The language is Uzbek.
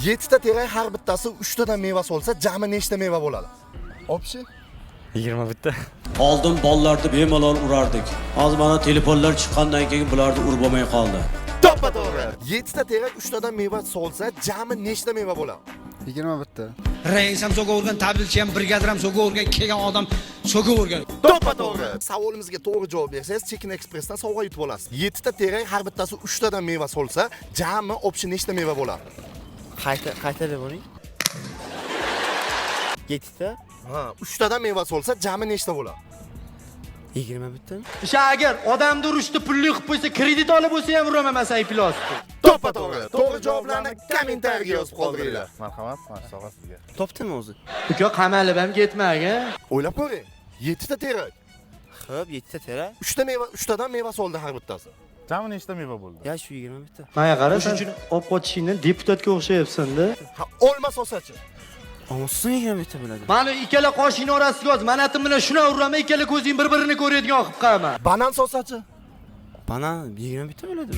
7 ta terak har bittasi 3 tadan meva solsa, jami nechta meva bo'ladi? Opshi 20 bitta. Oldin bollarni bemalol urardik. Hozir mana telefonlar chiqqandan keyin bularni urib bo'lmay qoldi. To'ppa to'g'ri. 7 ta terak 3 tadan meva solsa, jami nechta meva bo'ladi? 20 bitta. Rais ham so'ga urgan, tabilchi ham, brigadir ham so'ga urgan, kelgan odam so'ga urgan. To'ppa to'g'ri. Savolimizga to'g'ri javob bersangiz, Chicken Expressdan sovg'a yutib olasiz. 7 ta terak har bittasi 3 tadan meva solsa, jami opshi nechta meva bo'ladi? Qaytarib bo'ling. 7 ta. Ha, 3 tadan meva solsa, jami nechta bo'ladi? 20 bitta. O'sha agar odamni urishni pulli qilib qo'ysa, kredit olib bo'lsa ham uraman aypilosdi. To'ppa to'g'ri. To'g'ri javoblarni kommentariyaga yozib qoldiringlar. Marhamat, sog'a sizga. Topdimi o'zi? Uka qamalib ham ketmagan. O'ylab ko'ring. 7 ta terak. Xo'p, 7 ta terak. 3 ta meva, 3 tadan meva soldi har bittasi. Jami nechta meva bo'ldi? Ya shu 20 bitta. Menga qara, sen olib qochishingdan deputatga o'xshayapsan-da. Ha, olma solsachi. Olmasin 20 bitta bo'ladi. Mana ikkala qoshingni orasiga yoz. Manatim bilan shuna uraman, ikkala ko'zing bir-birini ko'radigan qilib qo'yaman. Banan solsachi. Banan 20 bitta bo'ladi.